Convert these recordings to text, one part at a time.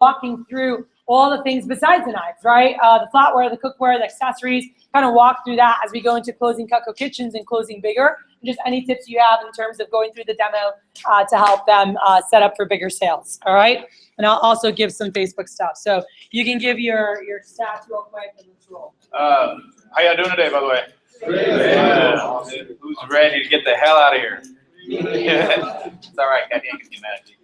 walking through all the things besides the knives, right? The flatware, the cookware, the accessories, kind of walk through that as we go into closing Cutco kitchens and closing bigger. And just any tips you have in terms of going through the demo to help them set up for bigger sales, all right? And I'll also give some Facebook stuff. So you can give your stats real quick and let's roll. How y'all doing today, by the way? Yeah. Who's ready to get the hell out of here? It's all right, Kathy ain't gonna get mad at you.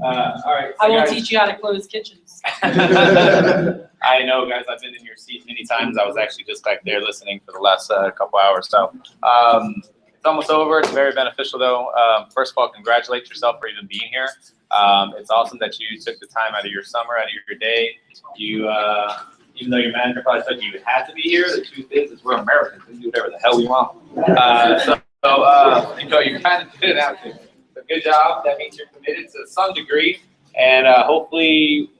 All right. So I will guys, teach you how to close kitchens. I know, guys. I've been in your seat many times. I was actually just back there listening for the last couple hours. So it's almost over. It's very beneficial, though. First of all, congratulate yourself for even being here. It's awesome that you took the time out of your summer, out of your day. You, even though your manager probably said you had to be here, the truth is we're Americans. We do whatever the hell we want. You know, you kind of did it out there. So good job. That means you're committed to some degree. And hopefully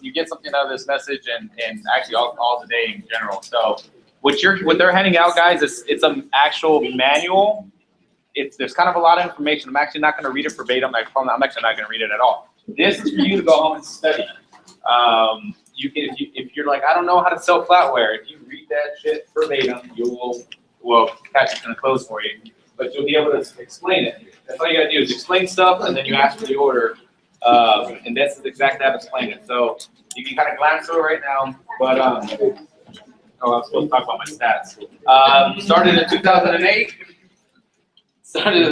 you get something out of this message and actually all the day in general. So what they're handing out, guys, it's an actual manual. There's kind of a lot of information. I'm actually not going to read it verbatim. I'm actually not going to read it at all. This is for you to go home and study. You can, if you're like, I don't know how to sell flatware, if you read that shit verbatim, well, catch it in the clothes for you. But you'll be able to explain it. That's all you got to do is explain stuff, and then you ask for the order. And that's exactly how to explain it. So you can kind of glance through it right now. But I was supposed to talk about my stats. Started in 2008. Started in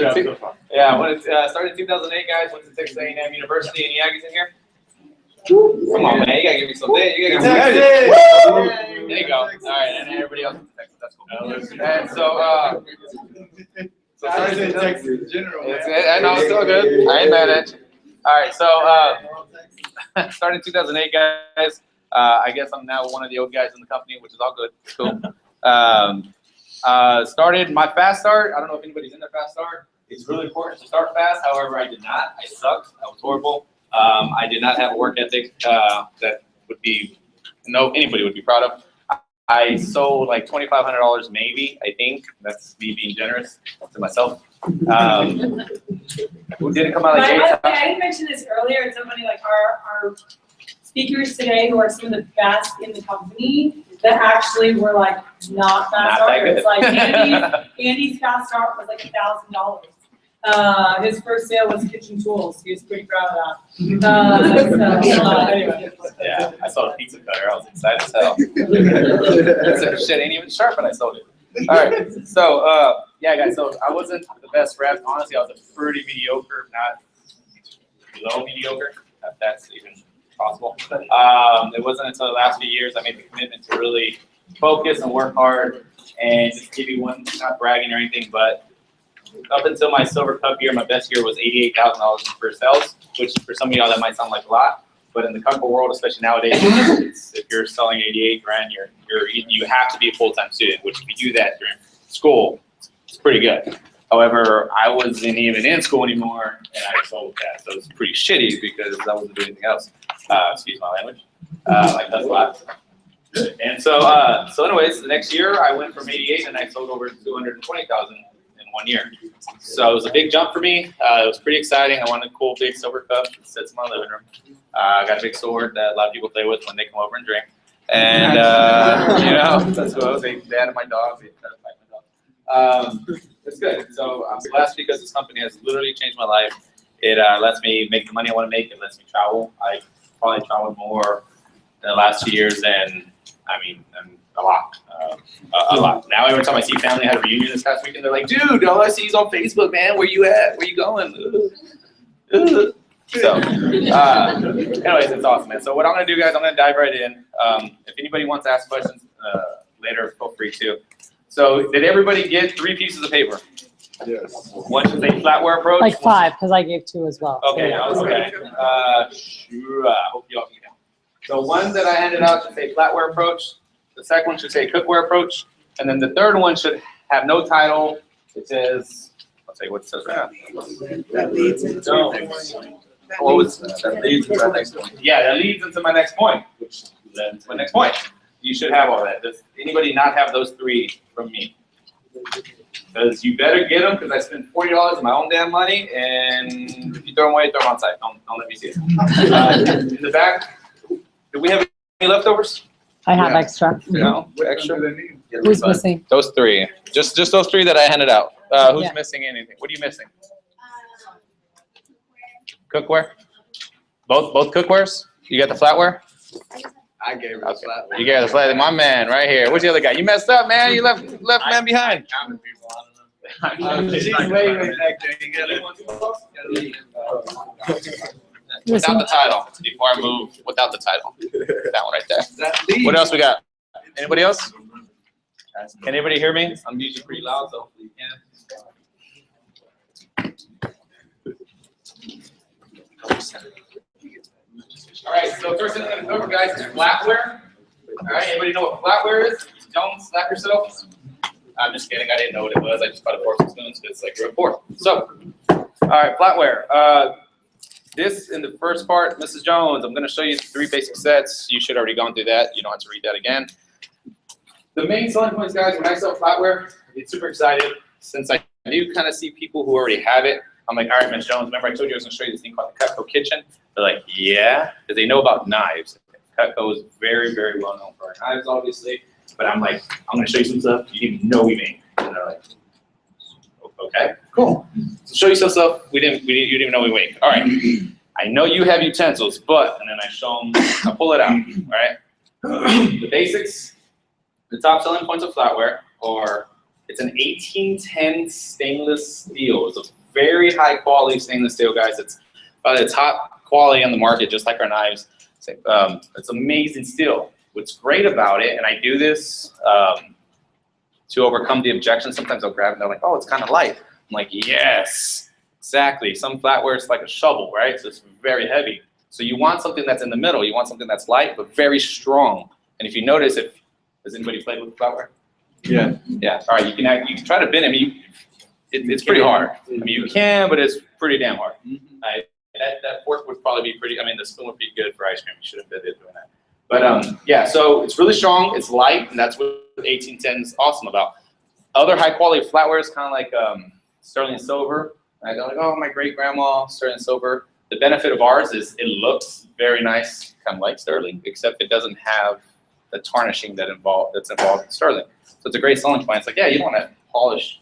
2008, guys. Went to Texas A&M University. Any Aggies in here? Come on, man. You gotta give me some day. You gotta give me some day. There you go. All right, and everybody else in Texas. That's cool. And so started in Texas in general. I know it's still good. I ain't mad at you. All right, so started in 2008, guys. I guess I'm now one of the old guys in the company, which is all good. Cool. Started my fast start. I don't know if anybody's in their fast start. It's really important to start fast. However, I did not. I sucked. I was horrible. I did not have a work ethic that anybody would be proud of. I sold like $2,500 maybe, I think. That's me being generous to myself. Who didn't come out like I didn't mention this earlier. It's so funny, like our speakers today who are some of the best in the company that actually were like not fast starters. Like Andy's fast start was like $1,000. His first sale was kitchen tools. He was pretty proud of that. Anyway. Yeah, I sold a pizza cutter. I was excited as hell. Shit ain't even sharp, and I sold it. All right, so yeah, guys. So I wasn't the best rep. Honestly, I was a pretty mediocre, not below mediocre. If that's even possible. It wasn't until the last few years I made the commitment to really focus and work hard. And just give you one, not bragging or anything, but up until my silver cup year, my best year was $88,000 in first sales, which for some of y'all that might sound like a lot, but in the Cutco world, especially nowadays, if you're selling 88 grand, you have to be a full-time student. Which if you do that during school, it's pretty good. However, I wasn't even in school anymore, and I sold that, so it's pretty shitty because I wasn't doing anything else. Excuse my language. Like that's a lot. And so anyways, the next year I went from 88 and I sold over 220,000. 1 year. So it was a big jump for me. It was pretty exciting. I wanted a cool big silver cup that sits in my living room. I got a big sword that a lot of people play with when they come over and drink. And, you know, that's what I was. They had my dog. They tried to fight my dog. It's good. So I'm blessed because this company has literally changed my life. It lets me make the money I want to make. It lets me travel. I probably traveled more in the last 2 years than, a lot. A lot. Now every time I see family, I had a reunion this past weekend, they're like, dude, all I see is on Facebook, man. Where you at? Where you going? So, anyways, it's awesome, man. So what I'm going to do, guys, I'm going to dive right in. If anybody wants to ask questions later, feel free to. So did everybody get 3 pieces of paper? Yes. One should say flatware approach. Like 5, because I gave 2 as well. Okay, okay. Sure. I hope you all can count. So one that I handed out should say flatware approach. The second one should say cookware approach, and then the third one should have no title. It says, I'll tell you what it says right now. That leads into No. What was that leads into my next point? Yeah, that leads into my next point, which leads to my next point. You should have all that. Does anybody not have those 3 from me? Because you better get them, because I spent $40 of my own damn money, and if you throw them away, throw them outside. Don't let me see it. In the back. Do we have any leftovers? I have Yeah. extra. No, extra. Who's missing? Those three. Just those three that I handed out. Who's Yeah. missing anything? What are you missing? Cookware. Both cookwares. You got the flatware. I gave her Okay. flat. You got the flat. My man, right here. Where's the other guy? You messed up, man. You left man behind. Counting people, I don't know. She's way back there. You got it. Without the title. Before I move, without the title. That one right there. That lead. What else we got? Anybody else? Can anybody hear me? I'm usually pretty loud, so hopefully you can. All right, so first thing I'm gonna cover, guys, is flatware. All right, anybody know what flatware is? Don't slap yourself. I'm just kidding. I didn't know what it was. I just bought a fork and spoons, but it's like real fork. So, all right, flatware. This in the first part, Mrs. Jones, I'm going to show you 3 basic sets. You should already gone through that. You don't have to read that again. The main selling points, guys, when I sell flatware, I get super excited since I do kind of see people who already have it. I'm like, all right, Ms. Jones, remember I told you I was going to show you this thing called the Cutco kitchen? They're like, yeah, because they know about knives. Cutco is very, very well known for our knives, obviously. But I'm like, I'm going to show you some stuff you didn't even know we make. And they're like, okay, cool. So show you some stuff you didn't even know we make. All right. I know you have utensils, but, and then I show them, I pull it out, all right? The basics, the top selling points of flatware are, it's an 1810 stainless steel. It's a very high quality stainless steel, guys. It's top quality on the market, just like our knives. It's amazing steel. What's great about it, and I do this to overcome the objections. Sometimes they'll grab it and they're like, oh, it's kind of light. I'm like, yes, exactly. Some flatware is like a shovel, right? So it's very heavy. So you want something that's in the middle. You want something that's light but very strong. And if you notice, has anybody played with flatware? Yeah. Yeah. All right. You can try to bend it. I mean, it's pretty hard. I mean, you can, but it's pretty damn hard. Right? That fork would probably be pretty. I mean, the spoon would be good for ice cream. You should have been doing that. But yeah. So it's really strong. It's light, and that's what 1810 is awesome about. Other high quality flatware is kind of like sterling silver. I go like, oh, my great grandma sterling silver. The benefit of ours is it looks very nice, kind of like sterling, except it doesn't have the tarnishing that's involved in sterling. So it's a great selling point. It's like, yeah, you don't want to polish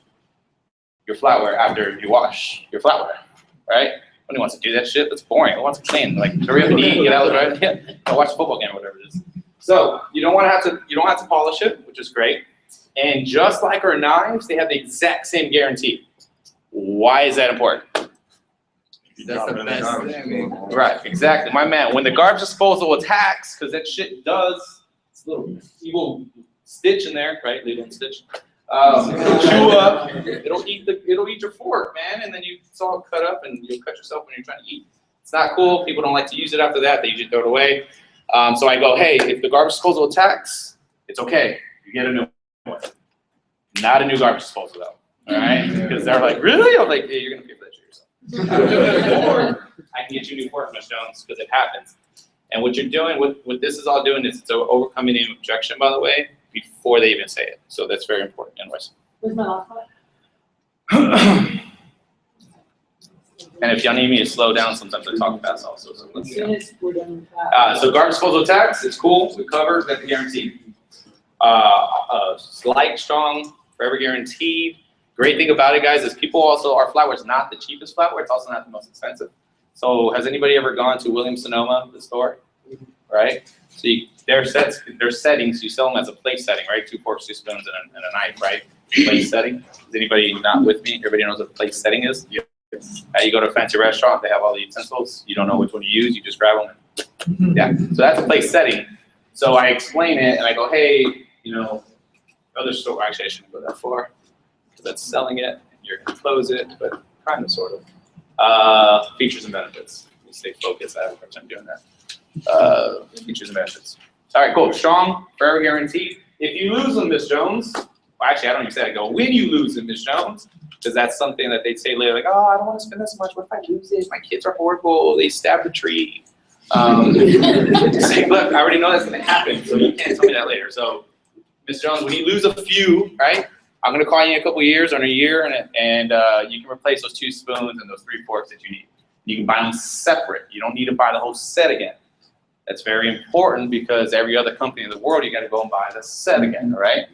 your flatware after you wash your flatware, right? Nobody wants to do that shit. That's boring. Who wants to clean? Like, hurry up and eat, get out, right? Yeah, go watch a football game or whatever it is. So you don't have to polish it, which is great. And just like our knives, they have the exact same guarantee. Why is that important? That's the best thing. Right, exactly. My man, when the garbage disposal attacks, because that shit does, it's a little evil stitch in there, right? Leave it stitch. Chew up. It'll eat your fork, man, and then it's all cut up, and you'll cut yourself when you're trying to eat. It's not cool. People don't like to use it after that. They usually throw it away. So I go, hey, if the garbage disposal attacks, it's okay. You get a new one. Not a new garbage disposal though. All right? Because they're like, really? I'm like, hey, you're gonna pay for that shit yourself. Or I can get you a new fork, Ms. Jones, because it happens. And what you're doing, what this is all doing is it's overcoming the objection, by the way, before they even say it. So that's very important. Anyways. Where's my last one? And if y'all need me to slow down, sometimes I talk fast also. So let's As see. soon as we're done with that. So garbage disposal tax, it's cool. We cover, that's guaranteed. Light, strong, forever guaranteed. Great thing about it, guys, is people also, our flatware is not the cheapest flatware. It's also not the most expensive. So has anybody ever gone to Williams-Sonoma, the store? Right? So their settings, you sell them as a place setting, right? 2 forks, 2 spoons, and a knife, right? Place setting. Is anybody not with me? Everybody knows what a place setting is? Yeah. You go to a fancy restaurant, they have all the utensils. You don't know which one to use, you just grab them. Yeah, so that's a place setting. So I explain it, and I go, hey, other store, actually I shouldn't go that far, because that's selling it, and you're going to close it, but kind of, sort of. Features and benefits. Let me stay focused, I have a hard time doing that. Features and benefits. All right, cool, strong, forever guaranteed. If you lose them, Ms. Jones, well, actually, I don't even say that. I go, when you lose them, Ms. Jones, because that's something that they'd say later, like, oh, I don't want to spend this much. What if I lose it? My kids are horrible. They stabbed the tree. Say, look, I already know that's going to happen, so you can't tell me that later. So, Ms. Jones, when you lose a few, right, I'm going to call you in a couple of years or in a year, and you can replace those 2 spoons and those 3 forks that you need. You can buy them separate. You don't need to buy the whole set again. That's very important because every other company in the world, you got to go and buy the set again, right?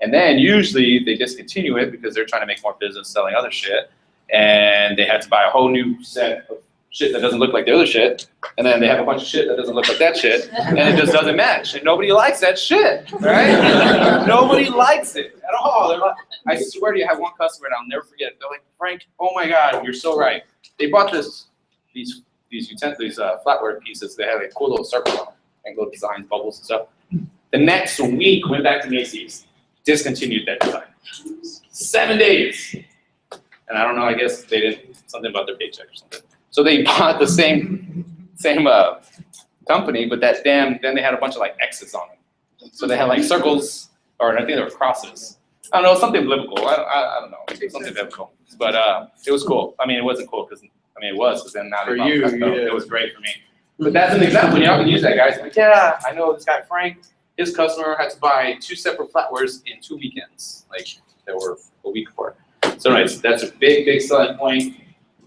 And then usually they discontinue it because they're trying to make more business selling other shit. And they had to buy a whole new set of shit that doesn't look like the other shit. And then they have a bunch of shit that doesn't look like that shit. And it just doesn't match. And nobody likes that shit, right? Nobody likes it at all. They're like, I swear to you, I have one customer and I'll never forget it. They're like, Frank, oh my God, you're so right. They bought these flatware pieces. They have a cool little circle on them and little designs, bubbles and stuff. The next week, went back to Macy's, discontinued that design. 7 days. And I don't know, I guess they did something about their paycheck or something. So they bought the same company, but then they had a bunch of like X's on them. So they had like circles, or I think they were crosses. I don't know, something biblical. I don't know, something biblical. But it was cool. I mean, it wasn't cool because, it was, because then now they bought Cutco. It was great for me. But that's an example. Y'all can use that, guys. Like, yeah, I know this guy Frank. His customer had to buy 2 separate flatwares in 2 weekends. Like, they were a week apart. So anyways, that's a big, big selling point.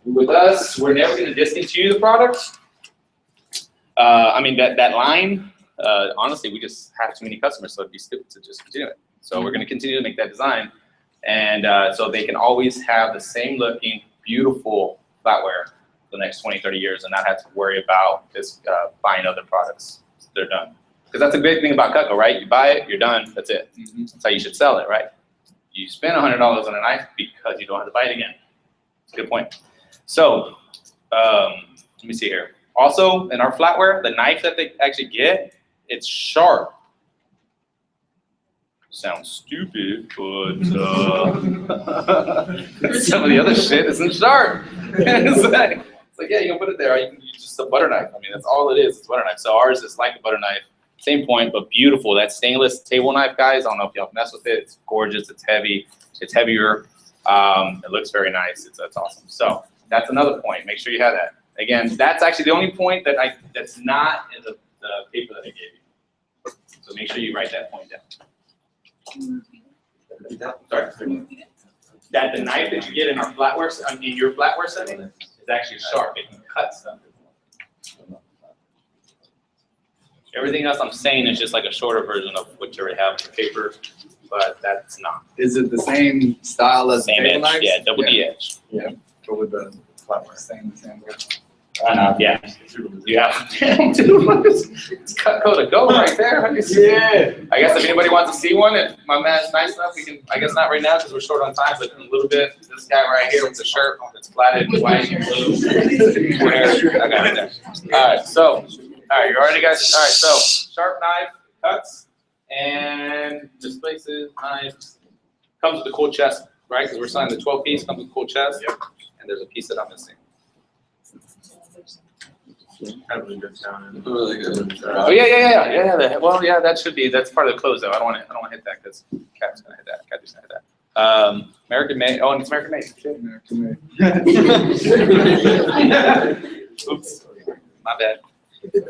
With us, we're never going to discontinue the product. That line, honestly, we just have too many customers, so it'd be stupid to just continue it. So we're going to continue to make that design. And so they can always have the same looking, beautiful flatware for the next 20, 30 years and not have to worry about this buying other products. They're done. Because that's a big thing about Cutco, right? You buy it, you're done, that's it. That's how you should sell it, right? You spend $100 on a knife because you don't have to buy it again. That's a good point. So, let me see here. Also, in our flatware, the knife that they actually get, it's sharp. Sounds stupid, but some of the other shit isn't sharp. It's like, yeah, you can put it there. Or you can use just a butter knife. I mean, that's all it is. It's a butter knife. So ours is like a butter knife. Same point, but beautiful. That stainless table knife, guys. I don't know if y'all mess with it. It's gorgeous. It's heavy. It's heavier. It looks very nice. That's awesome. So that's another point. Make sure you have that. Again, that's actually the only point that's not in the paper that I gave you. So make sure you write that point down. Sorry. That the knife that you get in our flatware, in your flatware setting, is actually sharp. It can cut stuff. Everything else I'm saying is just like a shorter version of what you already have on your paper, but that's not. Is it the same style as same table edge? knives? Yeah, double D edge. Yeah, but with the flatware same way. Yeah. Yeah. It's Cutco to go right there. Yeah. I guess if anybody wants to see one, if my man's nice enough, we can. I guess not right now because we're short on time, but in a little bit, this guy right here with the shirt that's platted white and blue. I got it there. All right. So, all right, you ready, guys? All right. So, sharp knife cuts and displaces knives. Comes with a cool chest, right? Because we're selling the 12-piece. Comes with a cool chest. Yep. And there's a piece that I'm missing. Really good sound. Oh yeah. Well, yeah, that should be. That's part of the close though. I don't want to hit that because Cat's gonna hit that. Cat's gonna hit that. American made. Oh, and it's American made. American made. Oops, my bad.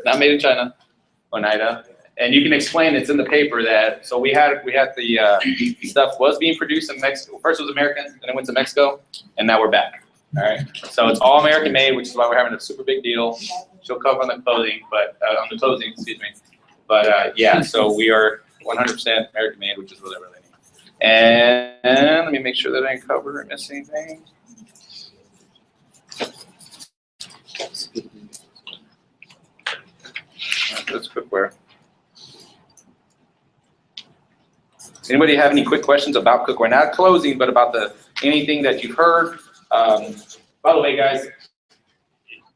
Not made in China. Oneida. And you can explain it's in the paper that. So we had the stuff was being produced in Mexico. First it was American, then it went to Mexico, and now we're back. All right. So it's all American made, which is why we're having a super big deal. She'll cover on the clothing, but on the closing, excuse me. But yeah, so we are 100% American made, which is really, really neat. And let me make sure that I didn't cover or miss anything. That's cookware. Anybody have any quick questions about cookware? Not closing, but about anything that you've heard. By the way, guys,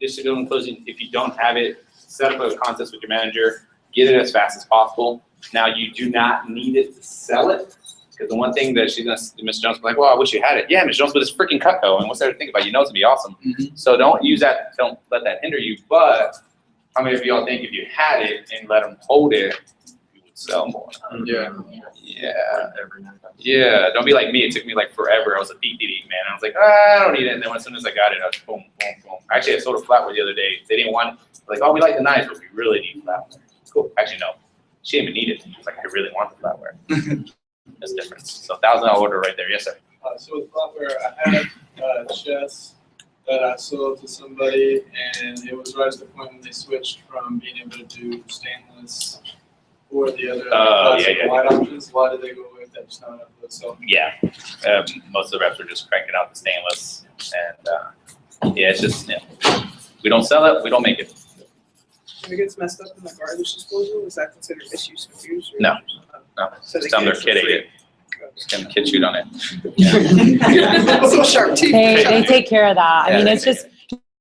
this should go in closing. If you don't have it, set up a contest with your manager. Get it as fast as possible. Now, you do not need it to sell it. Because the one thing that Miss Jones will be like, well, I wish you had it. Yeah, Miss Jones, but it's freaking Cutco. And what's there to think about? You know it's going to be awesome. Mm-hmm. So don't use that. Don't let that hinder you. But how many of y'all think if you had it and let them hold it, you would sell more? Yeah. Yeah. Yeah. Don't be like me. It took me like forever. I was a beat eating man. I was like, I don't need it. And then as soon as I got it, I was boom, boom, boom. Actually, I sold a flatware the other day. They didn't want it. Like, oh, we like the knives, but we really need flatware. Cool. Actually, no. She didn't even need it. She was like, I really want the flatware. That's the difference. So $1,000 order right there. Yes, sir. So with flatware, I had chess, that I sold to somebody, and it was right at the point when they switched from being able to do stainless or the other plastic white options. Why did they go with that? Just not so. Yeah, most of the reps are just cranking out the stainless, and yeah, it's just we don't sell it, we don't make it. If it gets messed up in the garbage disposal, is that considered misuse of use? No, no. So Just tell them their kid ate it. Just kid chewed on it. Some sharp teeth. They take care of that. I mean, Yeah, it's just,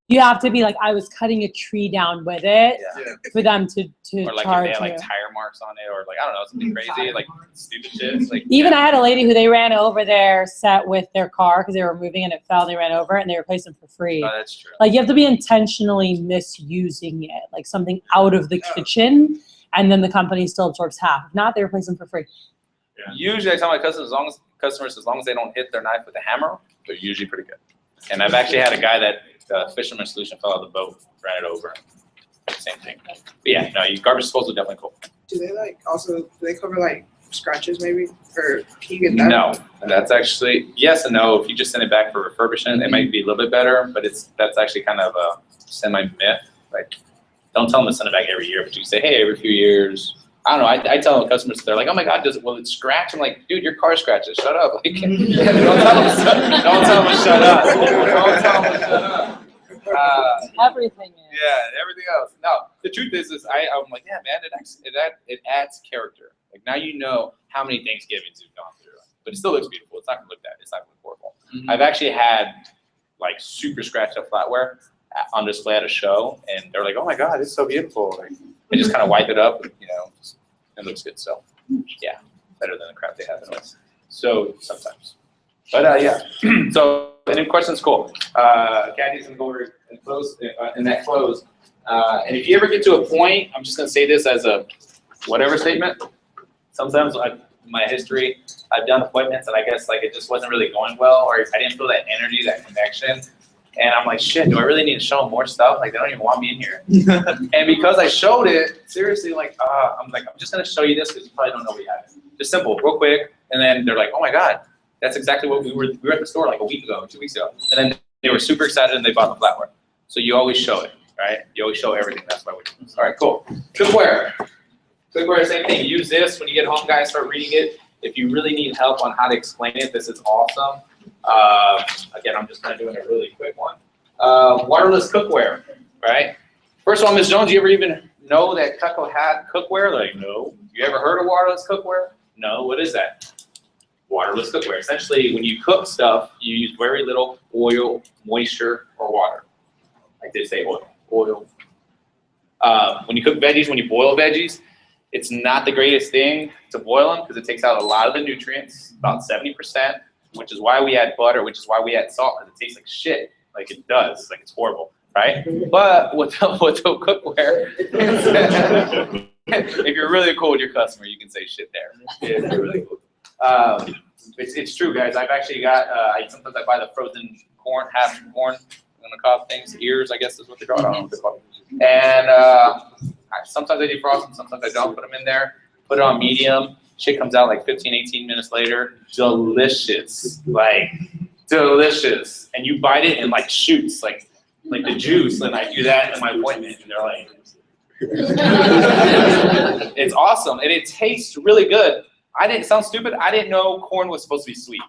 you have to be like, I was cutting a tree down with it Yeah. for them to Or like if charge they had like you. tire marks on it, or like I don't know, something crazy, like stupid shit. It's like Even I had a lady who they ran over their set with their car because they were moving and it fell. They ran over it and they replaced them for free. Oh, that's true. Like you have to be intentionally misusing it, like something out of the kitchen, and then the company still absorbs half. If not, they replace them for free. Usually I tell my customers, as long as they don't hit their knife with a hammer, they're usually pretty good. And I've actually had a guy that fisherman solution fell out of the boat, ran it over. Same thing. But yeah, no, garbage disposal definitely cool. Do they do they cover like scratches maybe? Or can you get that? No, that's actually yes and no. If you just send it back for refurbishment, it might be a little bit better, but that's actually kind of a semi-myth. Like, don't tell them to send it back every year, but you say, hey, every few years. I don't know. I tell customers, they're like, oh my God, will it scratch? I'm like, dude, your car scratches. Shut up. Like, don't tell them to shut up. Don't tell them to shut up. Everything is. Yeah, everything else. No, the truth is I'm like, yeah, man, it adds character. Like now you know how many Thanksgivings you've gone through, but it still looks beautiful. It's not gonna look it's not gonna look horrible. I've actually had like super scratched up flatware on display at a show, and they're like, oh my God, it's so beautiful. Like, they just kind of wipe it up, and, it looks good. So yeah, better than the crap they have anyways. So sometimes, but yeah. So any questions? Cool. Kathy's gonna go over and close in that close. And if you ever get to a point, I'm just gonna say this as a whatever statement. Sometimes my history, I've done appointments and I guess like it just wasn't really going well, or I didn't feel that energy, that connection. And I'm like, shit, do I really need to show them more stuff? Like, they don't even want me in here. And because I showed it, seriously, like, I'm just going to show you this because you probably don't know we have it. Just simple, real quick. And then they're like, oh my God, that's exactly what we were at the store like a week ago, 2 weeks ago. And then they were super excited and they bought the flatware. So you always show it, right? You always show everything. That's why we do this. All right, cool. Cookware. Cookware, same thing. Use this when you get home, guys, start reading it. If you really need help on how to explain it, this is awesome. Again, I'm just kind of doing a really quick one. Waterless cookware, right? First of all, Ms. Jones, you ever even know that Cutco had cookware? Like, no. You ever heard of waterless cookware? No. What is that? Waterless cookware. Essentially, when you cook stuff, you use very little oil, moisture, or water. I did say oil. Oil. When you cook veggies, when you boil veggies, it's not the greatest thing to boil them because it takes out a lot of the nutrients, about 70%, which is why we add butter, which is why we add salt, because it tastes like shit. Like it does, like it's horrible, right? But with the cookware, if you're really cool with your customer, you can say shit there. If you're really cool. It's true, guys. I've actually got, sometimes I buy the frozen corn, half corn on the cob things, ears, I guess is what they're called. I don't know what they're called. And sometimes I defrost them, sometimes I don't put them in there. Put it on medium. Shit comes out like 15, 18 minutes later. Delicious. Like, delicious. And you bite it and like shoots, like the juice. And I do that in my appointment. And they're like, it's awesome. And it tastes really good. I didn't sound stupid. I didn't know corn was supposed to be sweet.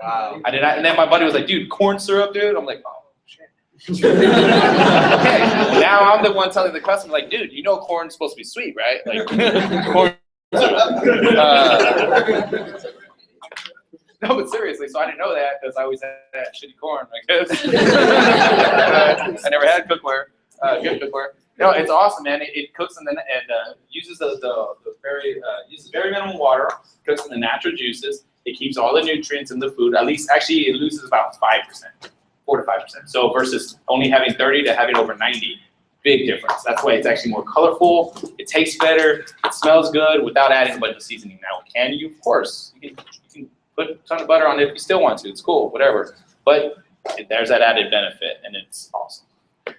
Wow. I did not. And then my buddy was like, dude, corn syrup, dude. I'm like, oh, shit. Okay. Now I'm the one telling the customer, like, dude, you know corn's supposed to be sweet, right? Like, corn syrup. No, but seriously, so I didn't know that because I always had that shitty corn, I guess. I never had cookware, good cookware. No, it's awesome, man. It cooks and then uses uses very minimal water, cooks in the natural juices. It keeps all the nutrients in the food. At least, actually, it loses about 5%, 4 to 5%. So versus only having 30 to having over 90, big difference. That's why it's actually more colorful. It tastes better. It smells good without adding a bunch of seasoning. Now, can you? Of course, you can put a ton of butter on it if you still want to. It's cool, whatever. But there's that added benefit, and it's awesome.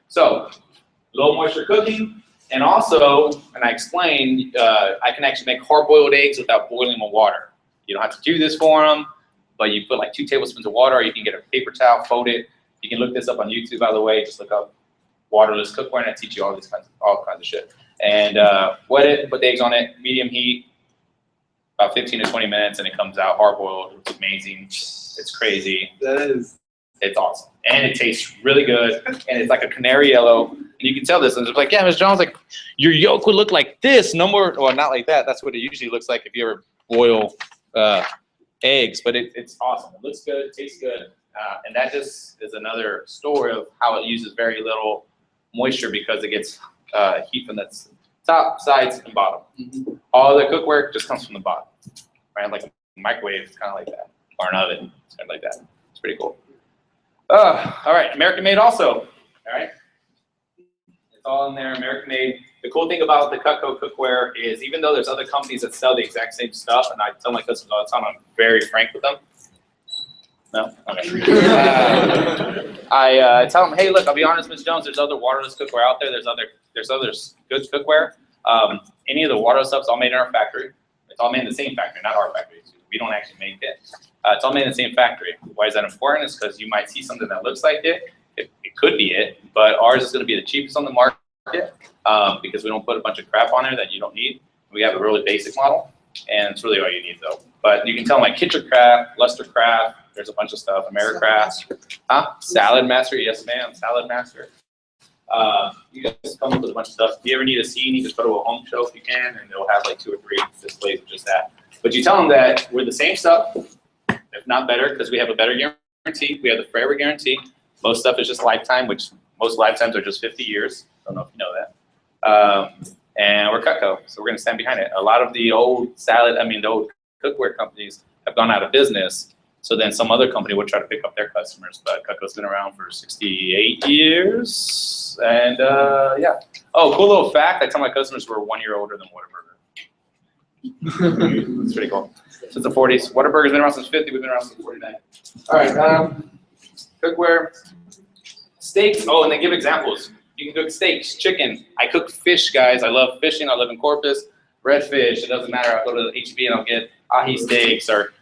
So, low moisture cooking, and also, and I explained, I can actually make hard-boiled eggs without boiling them in water. You don't have to do this for them, but you put like 2 tablespoons of water, or you can get a paper towel, fold it, You can look this up on YouTube, by the way. Just look up waterless cookware, and I teach you all kinds of shit. And put the eggs on it, medium heat, about 15 to 20 minutes, and it comes out hard boiled. It's amazing. It's crazy. It's awesome, and it tastes really good, and it's like a canary yellow. And you can tell this, and it's like, yeah, Ms. Jones, like your yolk would look like this, no more, or not like that. That's what it usually looks like if you ever boil eggs. But it's awesome. It looks good, it tastes good, and that just is another story of how it uses very little moisture because it gets heat from the top, sides, and bottom. All the cookware just comes from the bottom, right? Like a microwave, it's kind of like that, or an oven, it's kind of like that. It's pretty cool. All right, American made also. All right, it's all in there, American made. The cool thing about the Cutco cookware is even though there's other companies that sell the exact same stuff, and I tell my customers all the time, I'm very frank with them. No? Okay. I tell them, hey, look, I'll be honest, Ms. Jones, there's other waterless cookware out there. There's other good cookware. Any of the waterless stuff's all made in our factory. It's all made in the same factory, not our factory. We don't actually make it. It's all made in the same factory. Why is that important? Is because you might see something that looks like it. It could be it, but ours is going to be the cheapest on the market because we don't put a bunch of crap on there that you don't need. We have a really basic model, and it's really all you need, though. But you can tell my Kitchencraft, Lustercraft, there's a bunch of stuff, Americraft, Salad Master, yes ma'am, Salad Master. You guys come up with a bunch of stuff. If you ever need a scene, you just go to a home show if you can, and they'll have like 2 or 3 displays of just that. But you tell them that we're the same stuff, if not better, because we have a better guarantee. We have the forever guarantee. Most stuff is just lifetime, which most lifetimes are just 50 years. Don't know if you know that. And we're Cutco, so we're going to stand behind it. A lot of the old the old cookware companies have gone out of business. So then some other company would try to pick up their customers, but Cutco's been around for 68 years. And yeah. Oh, cool little fact. I tell my customers we're 1 year older than Whataburger. It's pretty cool. Since the 40s. Whataburger's been around since 50. We've been around since 49. All right. Cookware. Steaks. Oh, and they give examples. You can cook steaks, chicken. I cook fish, guys. I love fishing. I live in Corpus. Redfish. It doesn't matter. I'll go to the HEB and I'll get ahi steaks or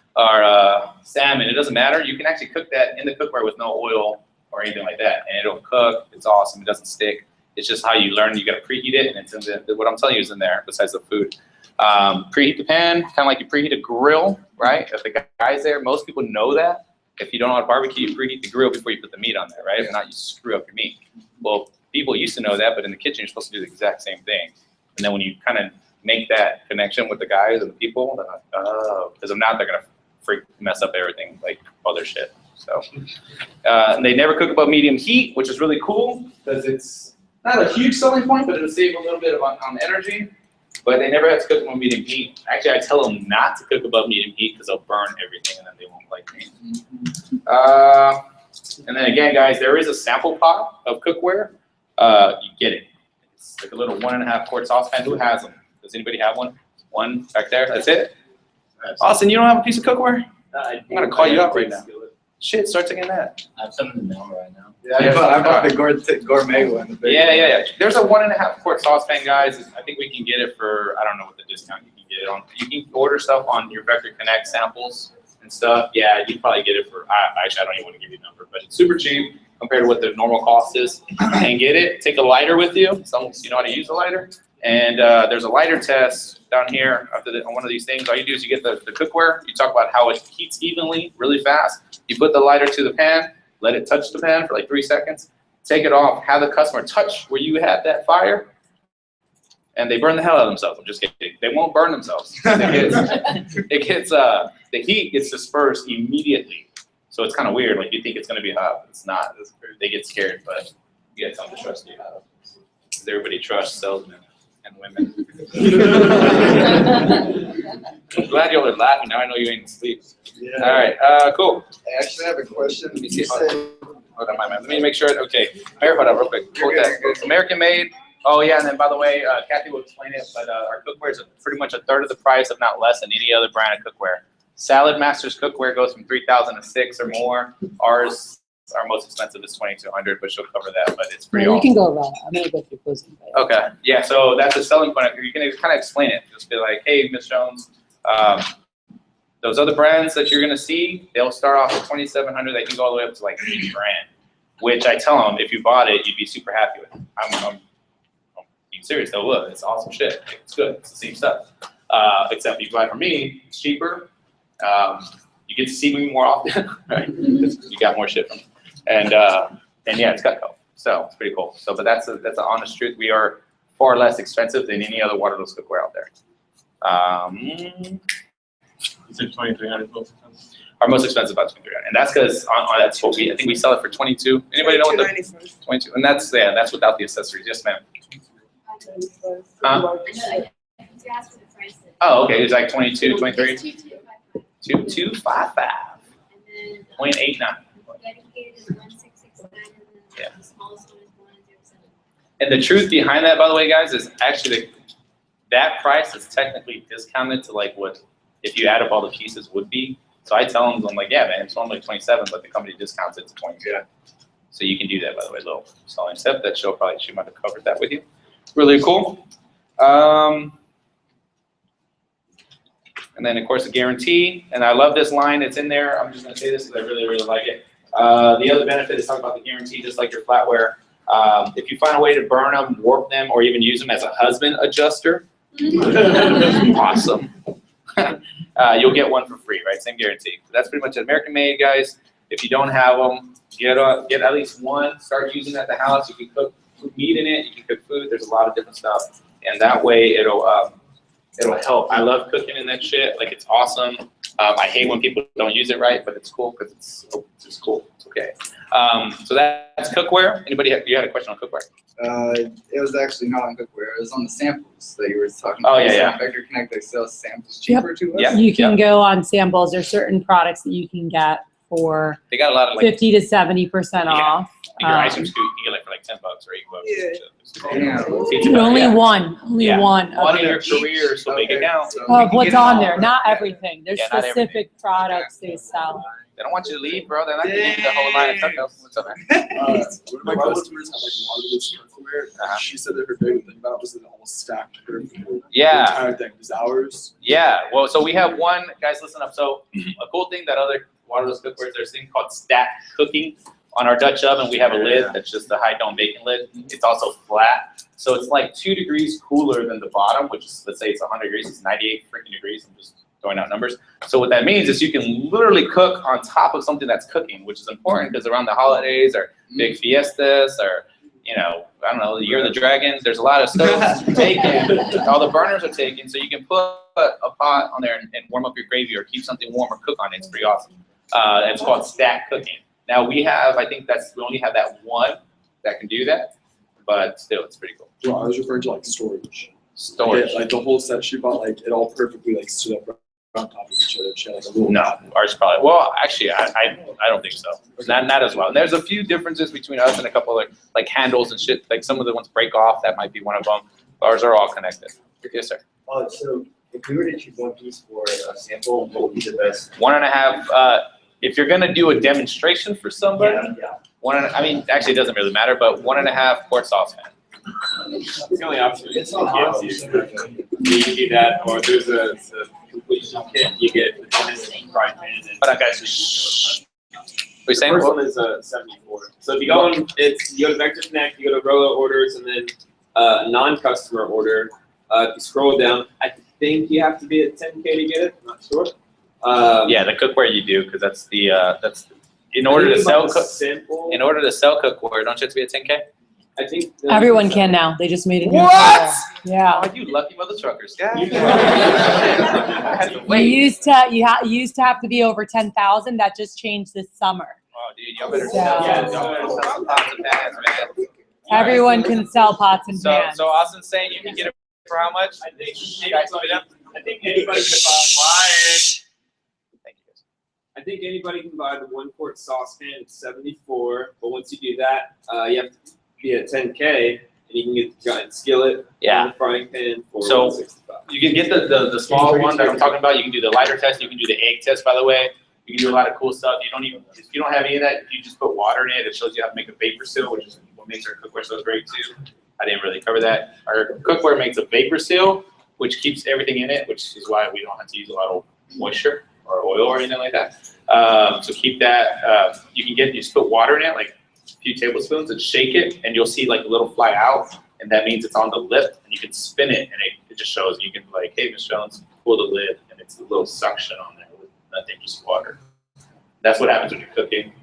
salmon. It doesn't matter. You can actually cook that in the cookware with no oil or anything like that, and it'll cook. It's awesome. It doesn't stick. It's just how you learn. You got to preheat it, and it's in what I'm telling you is in there. Besides the food, preheat the pan, kind of like you preheat a grill, right? If the guy's there, most people know that. If you don't know how to barbecue, you preheat the grill before you put the meat on there, right? If not, you screw up your meat. Well, people used to know that, but in the kitchen, you're supposed to do the exact same thing. And then when you kind of make that connection with the guys and the people, they're like, oh, because if not, they're gonna mess up everything, like other shit. So, and they never cook above medium heat, which is really cool because it's not a huge selling point, but it'll save a little bit on energy. But they never have to cook above medium heat. Actually, I tell them not to cook above medium heat because they'll burn everything and then they won't like me. And then again, guys, there is a sample pot of cookware. You get it. It's like a little 1.5 quart saucepan. Who has them? Does anybody have one? One back there. That's it. Austin, you don't have a piece of cookware? I'm gonna call you up right now. Shit, start taking that. I have some in the mail right now. Yeah, I bought the gourmet one. Yeah. There's a 1.5 quart saucepan, guys. I think we can get it for, I don't know what the discount you can get it on. You can order stuff on your Vector Connect samples and stuff. Yeah, you can probably get it for, actually, I don't even want to give you a number, but it's super cheap compared to what the normal cost is. And get it. Take a lighter with you. Some you know how to use a lighter. And there's a lighter test down here on one of these things. All you do is you get the cookware. You talk about how it heats evenly, really fast. You put the lighter to the pan, let it touch the pan for like 3 seconds. Take it off, have the customer touch where you had that fire, and they burn the hell out of themselves. I'm just kidding. They won't burn themselves. The heat gets dispersed immediately. So it's kind of weird. Like you think it's going to be hot, but it's not. They get scared, but you get something to trust you. Because everybody trusts salesmen and women. I'm glad y'all are laughing. Now I know you ain't asleep. Yeah. All right, cool. I actually have a question. Let me see. Hold on, let me make sure. Okay, hold on real quick. It's American made. Oh yeah, and then by the way, Kathy will explain it, but our cookware is pretty much a third of the price, if not less, than any other brand of cookware. Salad Master's cookware goes from $3,000 to $6,000 or more. Ours, our most expensive is $2,200, but she'll cover that. But it's pretty. You can go around. I'm gonna go through closing. Okay, yeah. So that's a selling point. You can kind of explain it. Just be like, hey, Ms. Jones, those other brands that you're gonna see, they'll start off at $2,700. They can go all the way up to like $8,000. which I tell them if you bought it, you'd be super happy with. I'm being serious though. Look, it's awesome shit. It's good. It's the same stuff. Except if you buy from me, it's cheaper. You get to see me more often, right? You got more shit from me. And yeah, it's Cutco. So it's pretty cool. So, but that's the honest truth. We are far less expensive than any other waterless cookware out there. You said 2,300 most expensive? Our most expensive about 2,300, and that's because that's what I think we sell it for 22. Anybody know what the 22? And that's without the accessories. Yes, ma'am. Huh? Oh, okay. It's like 22, 23. 2255. 0.89. Yeah. And the truth behind that, by the way, guys, is actually that price is technically discounted to like what if you add up all the pieces would be. So I tell them, I'm like, yeah, man, it's normally 27, but the company discounts it to 22. Yeah. So you can do that, by the way, little selling tip that she might have covered that with you. Really cool. And then, of course, a guarantee. And I love this line. It's in there. I'm just going to say this because I really, really like it. The other benefit is talking about the guarantee, just like your flatware. If you find a way to burn them, warp them, or even use them as a husband adjuster, awesome. You'll get one for free, right? Same guarantee. That's pretty much American made, guys. If you don't have them, get at least one. Start using it at the house. You can cook meat in it. You can cook food. There's a lot of different stuff, and that way it'll help. I love cooking in that shit. Like, it's awesome. I hate when people don't use it right, but it's cool because it's just cool. It's okay. So that's cookware. Anybody you had a question on cookware? It was actually not on cookware. It was on the samples that you were talking about. Oh, yeah. Vector Connect, they sell samples cheaper to us. Yeah. You can go on samples. There's certain products that you can get for They got a lot of 50 to 70% off. Your ice cream scoop, you get like for like $10 or $8. Yeah. Only one. Only one. One in Okay. your career, so make it count. Of what's on there, not everything. There's Yeah, not specific products they sell. They don't want you to leave, bro. They're not gonna give you the whole line of Cutco. What's up, man? One of my customers had like a lot of this cookware. She said that her favorite thing about it was that it almost stacked her food. Yeah. The entire thing. Is ours? Yeah. Well, so we have one, guys, listen up. So a cool thing that other waterless cookware, there's a thing called stacked cooking. On our Dutch oven, we have a lid that's just a high dome bacon lid. It's also flat. So it's like 2 degrees cooler than the bottom, which is, let's say it's 100 degrees. It's 98 freaking degrees. I'm just throwing out numbers. So what that means is you can literally cook on top of something that's cooking, which is important because around the holidays or big fiestas or, you know, I don't know, the Year of the Dragon, there's a lot of stoves taken. All the burners are taken. So you can put a pot on there and warm up your gravy or keep something warm or cook on it. It's pretty awesome. It's called stacked cooking. Now we have, I think we only have that one that can do that, but still, it's pretty cool. Well, I was referring to like storage. Storage. Like the whole set she bought, like it all perfectly like stood up on top of each other. She had like a little. No, ours probably. Well, actually, I don't think so. Not as well. And there's a few differences between us and a couple of like handles and shit. Like some of the ones break off. That might be one of them. Ours are all connected. Yes, sir. So if we were to choose one piece for a sample, what would be the best? 1.5. If you're gonna do a demonstration for somebody, I mean, actually, it doesn't really matter, but 1.5 quart saucepan. It's the only option. It's not hard. You do that, or there's a completion kit. You get the frying pan. Hold on, guys. Shh. What are you saying? The first one is 74. So if you go on, you go to Vector Connect, you go to Rolo orders, and then non-customer order. If you scroll down, I think you have to be at 10K to get it. I'm not sure. Yeah, the cookware you do, because that's in order to sell cookware, don't you have to be at 10K? I think Everyone can now. They just made it. What? Yeah. Oh, you lucky mother truckers. You used to have to be over 10,000. That just changed this summer. Oh, dude, y'all better So- y'all better sell some pots and pans, man. Everyone can sell pots and pans. So Austin's saying you can get it for how much? I think anybody can buy. Thank you. I think anybody can buy the 1 quart saucepan. It's 74. But once you do that, you have to be at 10K, and you can get the giant skillet and the frying pan for So, $165. You can get the small one that I'm talking about. You can do the lighter test. You can do the egg test, by the way. You can do a lot of cool stuff. If you don't have any of that, if you just put water in it, it shows you how to make a vapor seal, which is what makes our cookware so great too. I didn't really cover that. Our cookware makes a vapor seal, which keeps everything in it, which is why we don't have to use a lot of moisture or oil or anything like that. So keep that. You just put water in it, like few tablespoons and shake it, and you'll see like a little fly out, and that means it's on the lip, and you can spin it, and it just shows you can like, hey, Miss Jones, pull the lid, and it's a little suction on there with nothing, just water. That's what happens when you're cooking. It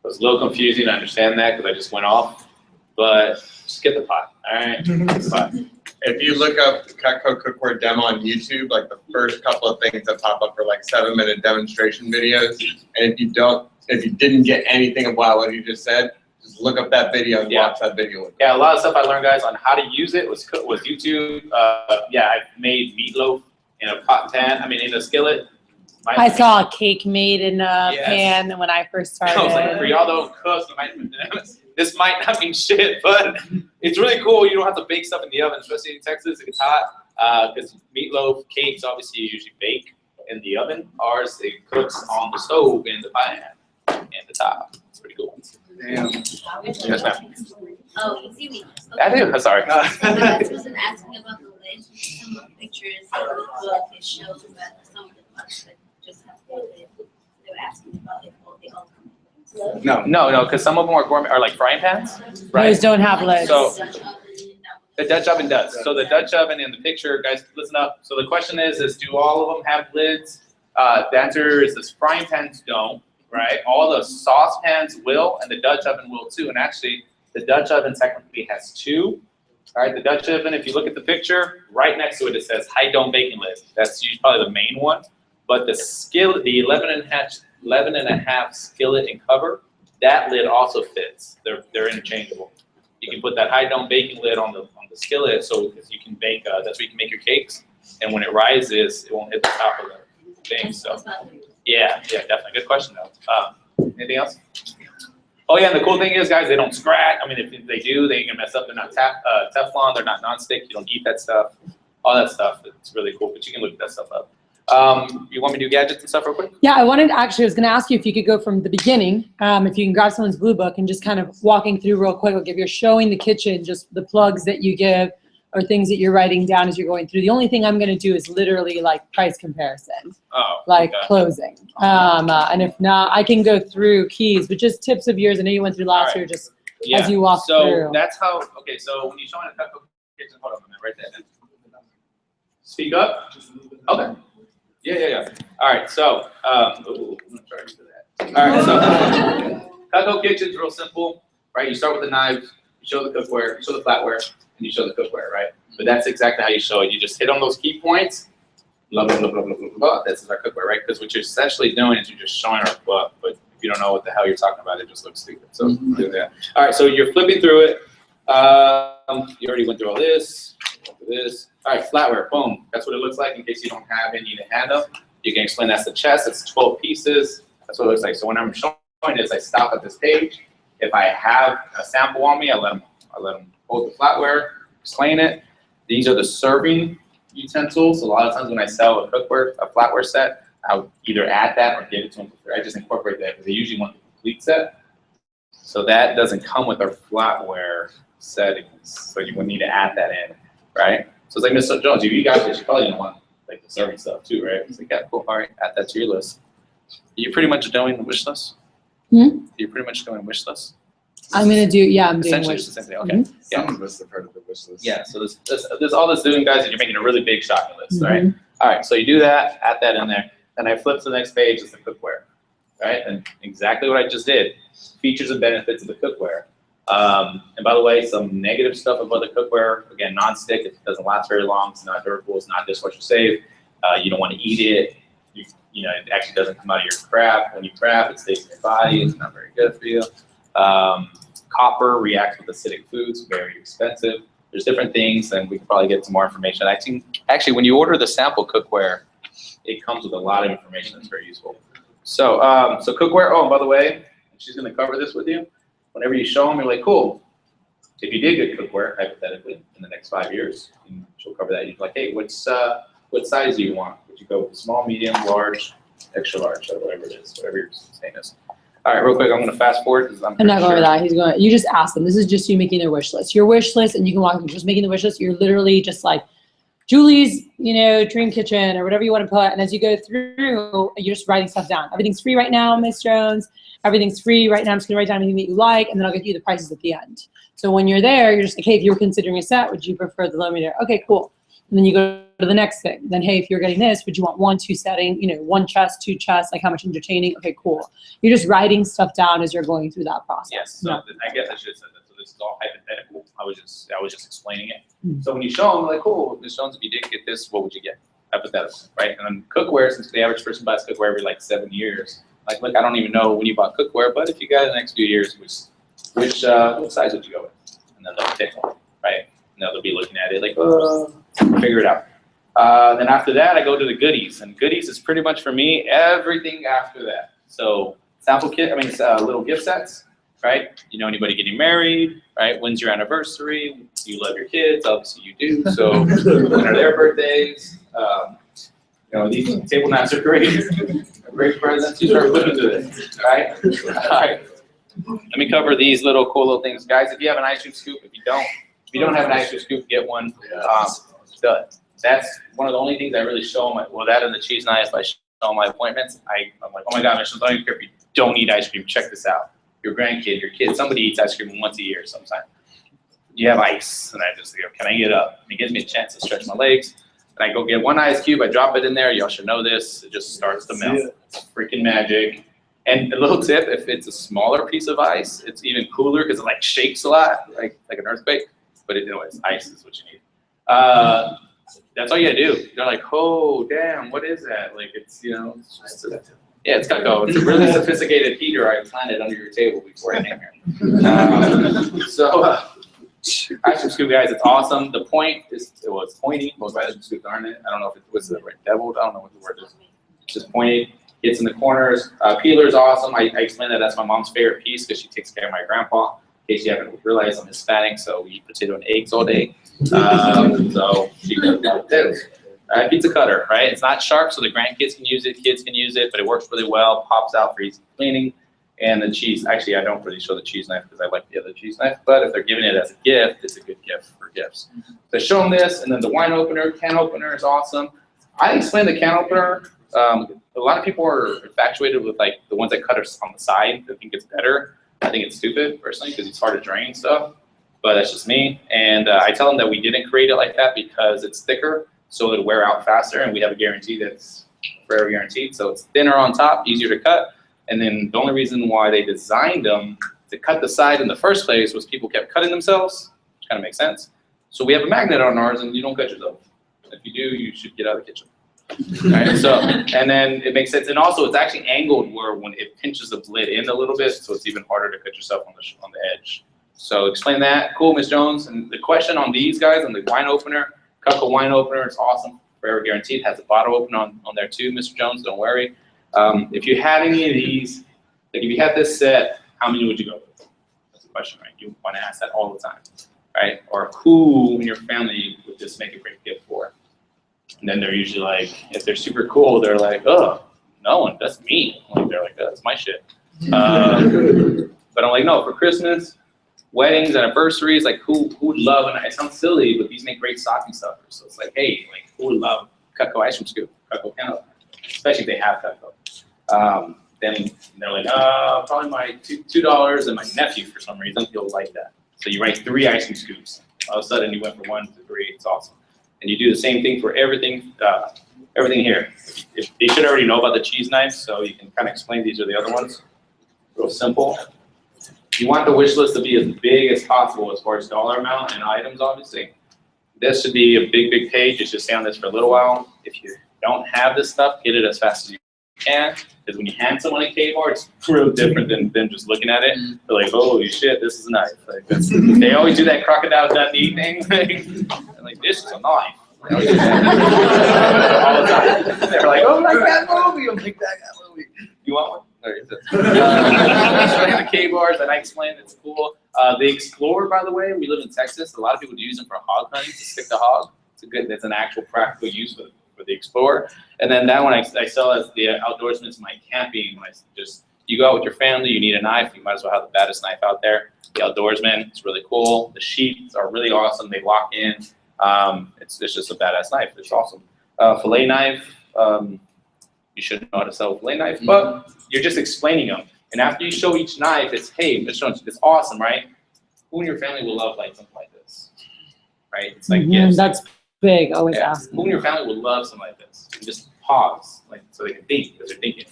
was a little confusing, I understand that, because I just went off, but just get the pot, all right? Get the pot. If you look up Cutco cookware demo on YouTube, like the first couple of things that pop up are like 7-minute demonstration videos. And if you didn't get anything about what you just said, just look up that video and watch that video. Yeah, a lot of stuff I learned, guys, on how to use it was YouTube. Yeah, I made meatloaf in a pot pan. I mean, in a skillet. I saw a cake made in a pan when I first started. I was like, for y'all don't cook, this might not mean shit, but it's really cool. You don't have to bake stuff in the oven, especially in Texas. It gets hot because meatloaf, cakes, obviously you usually bake in the oven. Ours, it cooks on the stove in the pan and the top. It's pretty cool. Damn. Yes, ma'am. Oh, easy weakness. I do. I'm sorry. I wasn't asking about the lid. Some of the pictures in the book, it shows that some of the parts that just have the lid. They were asking about it, all the all come. No, because some of them are gourmet, are like frying pans, right? Those don't have lids. So the Dutch oven does. So the Dutch oven in the picture, guys, listen up. So the question is do all of them have lids? The answer is this: frying pans don't, right? All the saucepans will, and the Dutch oven will too. And actually, the Dutch oven technically has two. All right, the Dutch oven, if you look at the picture, right next to it, it says high dome baking lid. That's usually probably the main one. But the skillet, the 11.5 skillet and cover, that lid also fits. They're interchangeable. You can put that high dome baking lid on the skillet, so you can bake. That's where you can make your cakes. And when it rises, it won't hit the top of the thing. So yeah, definitely good question though. Anything else? Oh yeah, and the cool thing is, guys, they don't scratch. I mean, if they do, they can mess up. They're not Teflon. They're not nonstick. You don't eat that stuff. All that stuff. It's really cool. But you can look that stuff up. You want me to do gadgets and stuff real quick? Yeah, I was going to ask you if you could go from the beginning, if you can grab someone's blue book and just kind of walking through real quick, like if you're showing the kitchen, just the plugs that you give or things that you're writing down as you're going through. The only thing I'm going to do is literally like price comparison, closing. And if not, I can go through keys, but just tips of yours. I know you went through last year, just as you walk through. So that's how, okay, so when you're showing a Cutco kitchen, hold on a minute, right there. Speak up. Okay. Yeah. All right, so, I'm sorry for that. All right, so Cutco kitchen's real simple, right? You start with the knives, you show the cookware, you show the flatware, and you show the cookware, right? But that's exactly how you show it. You just hit on those key points, blah, blah, blah, blah, blah, blah, blah. That's our cookware, right? Because what you're essentially doing is you're just showing our butt, but if you don't know what the hell you're talking about, it just looks stupid. So do that. All right, so you're flipping through it. You already went through all this, this. All right, flatware, boom. That's what it looks like in case you don't have any to hand them. You can explain that's the chest. It's 12 pieces. That's what it looks like. So when I'm showing this, I stop at this page. If I have a sample on me, I let them hold the flatware, explain it. These are the serving utensils. A lot of times when I sell a flatware set, I'll either add that or give it to them. I just incorporate that because they usually want the complete set. So that doesn't come with our flatware settings. So you would need to add that in, right? So it's like, Mr. Jones, if you got this, you probably don't want like the serving stuff too, right? It's like, yeah, cool, all right, add that to your list. You're pretty much doing the wish list? You're pretty much doing wish list? I'm going to do, I'm doing essentially wish it's the same thing, okay. Some of us have heard of the wish list. Yeah, so there's all this doing, guys, and you're making a really big shopping list, right? All right, so you do that, add that in there. Then I flip to the next page, it's the cookware, right? And exactly what I just did, features and benefits of the cookware. And by the way, some negative stuff about the cookware, again, non-stick, it doesn't last very long, it's not durable, it's not dishwasher safe, you don't want to eat it, you know, it actually doesn't come out of your crap. When you crap, it stays in your body, it's not very good for you. Copper reacts with acidic foods, very expensive. There's different things, and we can probably get some more information. I think, actually, when you order the sample cookware, it comes with a lot of information that's very useful. So, so cookware, oh, and by the way, she's going to cover this with you. Whenever you show them, you're like, cool. If you did get cookware, hypothetically, in the next 5 years, and she'll cover that. You're like, hey, what size do you want? Would you go with small, medium, large, extra large, or whatever it is, whatever your saying is. All right, real quick, I'm going to fast forward because I'm not going over that. He's going. You just ask them. This is just you making their wish list. Your wish list, and you can walk them just making the wish list. You're literally just like Julie's, dream kitchen or whatever you want to put. And as you go through, you're just writing stuff down. Everything's free right now, Miss Jones. Everything's free right now. I'm just gonna write down anything that you like, and then I'll get you the prices at the end. So when you're there, you're just like, hey, if you were considering a set, would you prefer the low meter? Okay, cool. And then you go to the next thing. Then, hey, if you're getting this, would you want 1, 2 setting, 1 chest, 2 chests, like how much entertaining? Okay, cool. You're just writing stuff down as you're going through that process. Yes, so I guess I should have said that. So this is all hypothetical. I was just explaining it. So when you show them, like, cool, Ms. Jones, if you did get this, what would you get? Hypothetical, right? And then cookware, since the average person buys cookware every like 7 years, like, look, I don't even know when you bought cookware, but if you got it in the next few years, which size would you go with? And then they'll pick one, right? And they'll be looking at it like, figure it out. Then after that, I go to the goodies, and goodies is pretty much for me everything after that. So sample kit, little gift sets, right? Anybody getting married, right? When's your anniversary? Do you love your kids? Obviously you do. So when are their birthdays? These table knives are great. Great presents. You start looking to this, right? All right. Let me cover these cool little things, guys. If you have an ice cream scoop, if you don't have an ice cream scoop, get one. That's one of the only things I really show them. Well, that and the cheese knife, I show my appointments. I'm like, oh my God, Michelle, don't even care if you don't eat ice cream. Check this out. Your grandkid, your kid, somebody eats ice cream once a year sometime. You have ice, and I just go, can I get up? And it gives me a chance to stretch my legs. And I go get 1 ice cube, I drop it in there. Y'all should know this. It just starts to melt. It's freaking magic. And a little tip, if it's a smaller piece of ice, it's even cooler because it shakes a lot, like an earthquake. But anyways, ice is what you need. That's all you gotta do. They're like, oh, damn, what is that? Like, it's, it's just it's Cutco. It's a really sophisticated heater. I planted under your table before I came here. Ice cream scoop, guys, it's awesome. The point is, it's pointy. Most ice cream scoops aren't it? I don't know if it was the right deviled. I don't know what the word is. It's just pointy. It's in the corners. Peeler is awesome. I explained that's my mom's favorite piece because she takes care of my grandpa. In case you haven't realized, I'm Hispanic, so we eat potato and eggs all day. So she does that too. Pizza cutter, right? It's not sharp, so the grandkids can use it, kids can use it, but it works really well. Pops out for easy cleaning. And the cheese, actually, I don't really show the cheese knife because I like the other cheese knife, but if they're giving it as a gift, it's a good gift for gifts. So I show them this, and then the wine opener, can opener is awesome. I explained the can opener. A lot of people are infatuated with the ones that cut on the side. They think it's better. I think it's stupid, personally, because it's hard to drain stuff, but that's just me. And I tell them that we didn't create it like that because it's thicker, so it'll wear out faster, and we have a guarantee that's forever guaranteed. So it's thinner on top, easier to cut. And then the only reason why they designed them to cut the side in the first place was people kept cutting themselves, which kind of makes sense. So we have a magnet on ours, and you don't cut yourself. If you do, you should get out of the kitchen. Right, so, and then it makes sense. And also, it's actually angled where when it pinches the lid in a little bit, so it's even harder to cut yourself on the edge. So explain that. Cool, Ms. Jones. And the question on these guys, on the wine opener, Cutco wine opener, it's awesome. Forever guaranteed. Has a bottle opener on there too, Mr. Jones. Don't worry. If you had any of these, if you had this set, how many would you go with? That's the question, right? You want to ask that all the time, right? Or who in your family would this make a great gift for? And then they're usually like, if they're super cool, they're like, oh, no one, that's me. They're like, that's my shit. But I'm like, no, for Christmas, weddings, anniversaries, who would love, and it sounds silly, but these make great stocking stuffers. So it's like, hey, who would love Cutco ice cream scoop, Cutco can opener, especially if they have Cutco. Then they're like, probably my $2, and my nephew, for some reason, he'll like that. So you write 3 ice cream scoops. All of a sudden, you went from 1 to 3. It's awesome. And you do the same thing for everything here. They should already know about the cheese knife, so you can kind of explain these are the other ones. Real simple. You want the wish list to be as big as possible as far as dollar amount and items, obviously. This should be a big, big page. You should stay on this for a little while. If you don't have this stuff, get it as fast as you can. Because when you hand someone a K-bar, it's real different than them just looking at it. They're like, holy shit, this is a knife. They always do that Crocodile Dundee thing. And this is a knife. All the time. They're like, oh, like that movie. I'm like, that movie. You want one? The K-bars that I explained, it's cool. The Explorer, by the way, we live in Texas. A lot of people use them for hog hunting to stick the hog. That's an actual practical use for the Explorer. And then that one I sell as the outdoorsman. It's my camping. You go out with your family, you need a knife, you might as well have the baddest knife out there. The outdoorsman, it's really cool. The sheets are really awesome. They lock in. It's just a badass knife. It's awesome. Fillet knife. You should know how to sell a fillet knife, but you're just explaining them. And after you show each knife, it's, hey, Mr. Jones, it's awesome, right? Who in your family will love like something like this, right? It's like gifts. That's big. Always ask. Who in your family would love something like this? And just pause, like so they can think because they're thinking,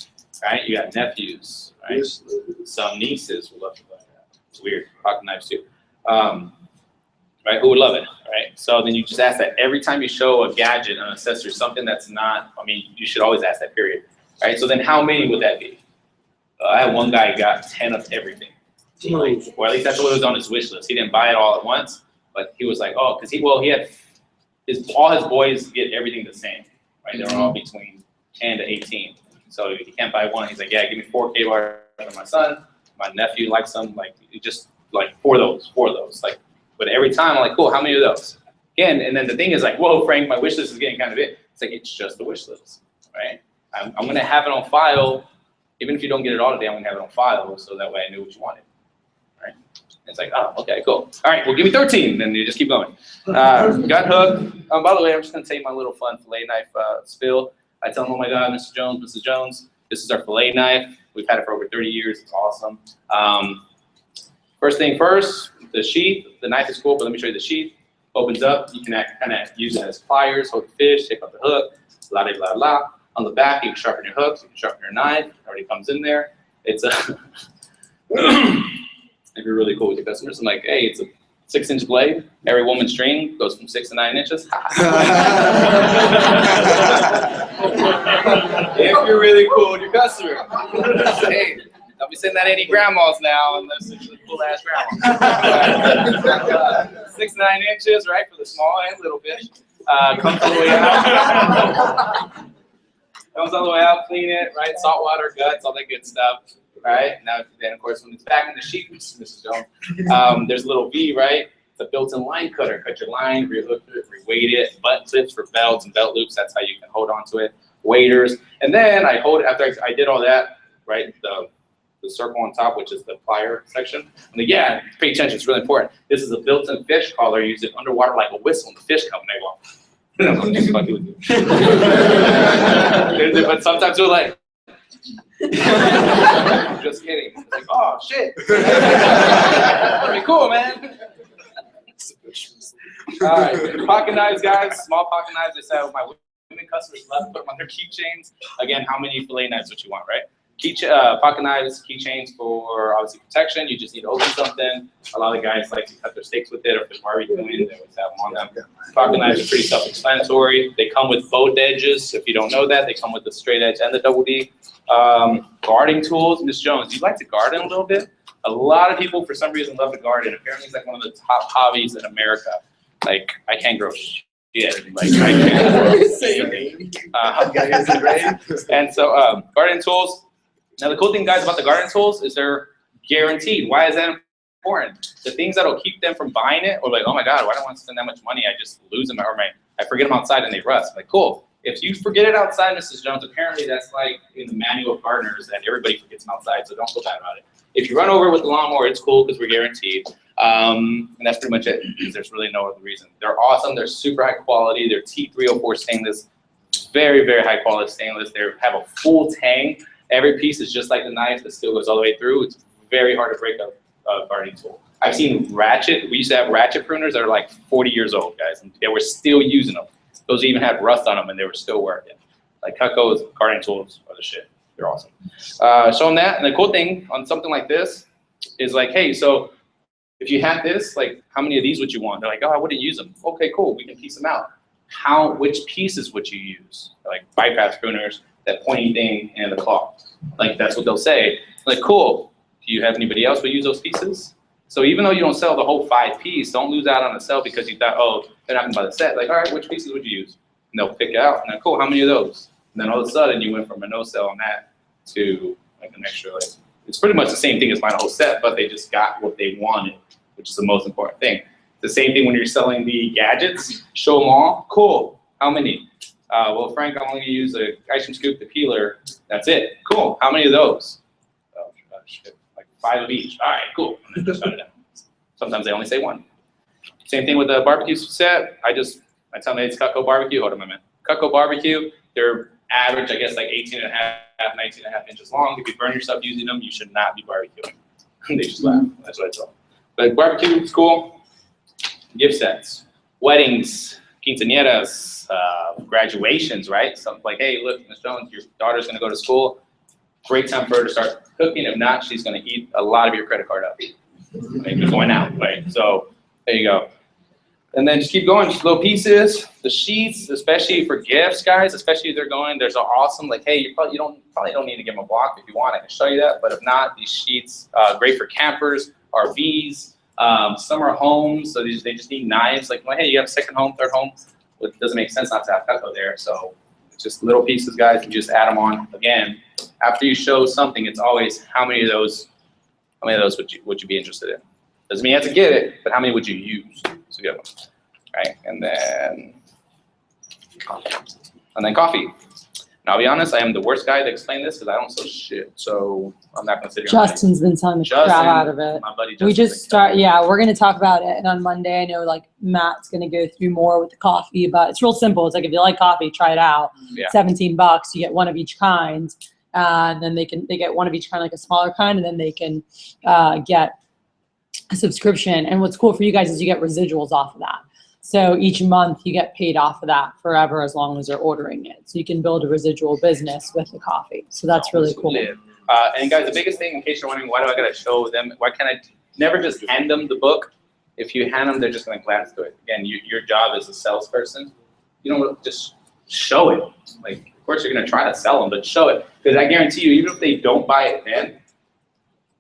right? You got nephews, right? Some nieces will love something like that. It's weird. Pocket knives too, right? Who would love it, right? So then you just ask that every time you show a gadget, an accessory, something that's not. I mean, you should always ask that. Period, right? So then, how many would that be? I had one guy got 10 of everything. Like, or at least that's what was on his wish list. He didn't buy it all at once, but he was like, oh, because he had all his boys get everything the same, right? They're all between 10 to 18. So he can't buy one. He's like, yeah, give me 4 K-bars for my son. My nephew likes them. Like, just like four of those. Like, but every time I'm like, cool, how many of those? Again, and then the thing is like, whoa, Frank, my wish list is getting kind of big. It's like, it's just a wish list, right? I'm going to have it on file. Even if you don't get it all today, I'm going to have it on file so that way I knew what you wanted. Right? It's like, oh, okay, cool. All right, well, give me 13. Then you just keep going. Gut hook. By the way, I'm just going to tell you my little fun fillet knife spill. I tell them, oh my God, Mr. Jones, Mrs. Jones, this is our fillet knife. We've had it for over 30 years. It's awesome. First thing first, the sheath. The knife is cool, but let me show you the sheath. Opens up. You can kind of use it as pliers, hold the fish, take out the hook, blah, blah, blah, blah. On the back, you can sharpen your hooks, you can sharpen your knife. It already comes in there. It's a, if you're really cool with your customers, I'm like, hey, it's a 6-inch blade. Every woman's dream goes from 6 to 9 inches. If you're really cool with your customer. Hey, don't be saying that to any grandmas now, unless it's a cool-ass grandma. 6 to 9 inches, right, for the small and little fish. Comes all the way out. Comes all the way out, clean it, right? Salt water, guts, all that good stuff, right? Now, then, of course, when it's back in the sheath, Mrs. Jones, there's a little V, right? It's a built-in line cutter. Cut your line, rehook it, reweight it. Button clips for belts and belt loops. That's how you can hold on to it. Waders. And then I hold it after I did all that, right? The circle on top, which is the plier section. And then, yeah, pay attention. It's really important. This is a built-in fish collar. Use it underwater like a whistle, and the fish come and they walk. I'm just fucking with you. But sometimes we're like, just kidding. It's like, oh shit. That'd be cool, man. All right, pocket knives, guys. Small pocket knives. I said my women customers love to put them on their keychains. Again, how many fillet knives would you want, right? Pocket knives, keychains for obviously protection. You just need to open something. A lot of guys like to cut their steaks with it, or if they're barbecuing, they always have them on them. Pocket knives are pretty self-explanatory. They come with both edges. If you don't know that, they come with the straight edge and the double D. Gardening tools. Miss Jones, do you like to garden a little bit? A lot of people, for some reason, love to garden. Apparently, it's like one of the top hobbies in America. Like, I can't grow shit. Like, I can't. And so, gardening tools. Now, the cool thing, guys, about the garden tools is they're guaranteed. Why is that important? The things that'll keep them from buying it, or like, oh my God, why do I want to spend that much money? I just lose them, or I forget them outside and they rust. Like, cool. If you forget it outside, Mrs. Jones, apparently that's like in the manual of gardeners that everybody forgets them outside, so don't feel bad about it. If you run over with the lawnmower, it's cool because we're guaranteed. And that's pretty much it, because there's really no other reason. They're awesome. They're super high quality. They're T304 stainless, very, very high quality stainless. They have a full tang. Every piece is just like the knife that still goes all the way through. It's very hard to break a gardening tool. I've seen we used to have ratchet pruners that are like 40 years old, guys, and they were still using them. Those even had rust on them and they were still working. Like Cutco's gardening tools are the shit. They're awesome. Showing that, and the cool thing on something like this is like, hey, so if you had this, like, how many of these would you want? They're like, oh, I wouldn't use them. Okay, cool, we can piece them out. Which pieces would you use? Like bypass pruners, that pointy thing, and the claw. Like, that's what they'll say. Like, cool, do you have anybody else who use those pieces? So even though you don't sell the whole 5-piece, don't lose out on the sell because you thought, oh, they're not gonna buy the set. Like, all right, which pieces would you use? And they'll pick it out, and then, cool, how many of those? And then all of a sudden, you went from a no sell on that to like an extra, like, it's pretty much the same thing as buying a whole set, but they just got what they wanted, which is the most important thing. The same thing when you're selling the gadgets, show them all, cool, how many? Well, Frank, I'm only gonna use a ice cream scoop, the peeler, that's it, cool, how many of those? Oh, shit. Like 5 of each, all right, cool, and then just shut it down. Sometimes they only say 1. Same thing with the barbecue set. I tell them it's Cutco barbecue. Hold on a minute. Cutco barbecue, they're average, I guess, like 18 and a half, 19 and a half inches long. If you burn yourself using them, you should not be barbecuing. They just laugh. That's what I tell them. But barbecue is cool. Gift sets, weddings, quinceañeras, graduations, right? Something like, hey, look, Ms. Jones, your daughter's going to go to school. Great time for her to start cooking. If not, she's going to eat a lot of your credit card up. Like, you're going out, right? So there you go. And then just keep going, just little pieces, the sheets, especially for gifts, guys, especially if they're going, there's an awesome, like, hey, you probably don't need to give them a block. If you want, I can show you that. But if not, these sheets, great for campers, RVs, summer homes. So they just need knives. Like, well, hey, you have a second home, third home. It doesn't make sense not to have Cutco there. So it's just little pieces, guys. You just add them on. Again, after you show something, it's always how many of those would you be interested in? Doesn't mean you have to get it, but how many would you use to get one, right? And then coffee. And I'll be honest, I am the worst guy to explain this because I don't sell shit. So I'm not gonna sit here. Justin's been selling the crap out of it. My buddy Justin, We just start, yeah, we're gonna talk about it. And on Monday, I know like Matt's gonna go through more with the coffee, but it's real simple. It's like, if you like coffee, try it out. Yeah. $17, you get one of each kind. And then they get one of each kind, like a smaller kind, and then they can get a subscription. And what's cool for you guys is you get residuals off of that. So each month you get paid off of that forever as long as they're ordering it. So you can build a residual business with the coffee. So that's really cool. And guys, the biggest thing, in case you're wondering, why do I gotta show them? Why can't I never just hand them the book? If you hand them, they're just gonna glance through it. Again, your job as a salesperson, you don't just show it. Like, of course you're gonna try to sell them, but show it. Because I guarantee you, even if they don't buy it then,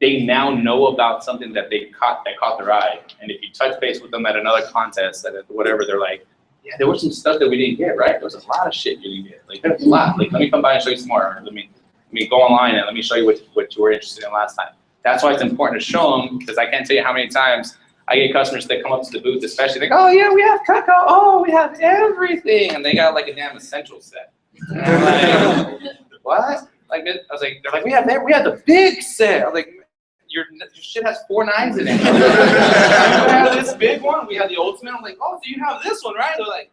they now know about something that caught their eye. And if you touch base with them at another contest, at whatever, they're like, yeah, there was some stuff that we didn't get, right? There was a lot of shit you didn't get. Like, there's a lot. Like, let me come by and show you some more. Or let me go online and let me show you what you were interested in last time. That's why it's important to show them, because I can't tell you how many times I get customers that come up to the booth, especially like, oh yeah, we have Cutco. Oh, we have everything, and they got like a damn essential set. And I'm like, what? Like, I was like, they're like, we have the big set. I was like, your shit has 4 nines in it. We have this big one. We have the ultimate. I'm like, oh, so you have this one, right? They're like,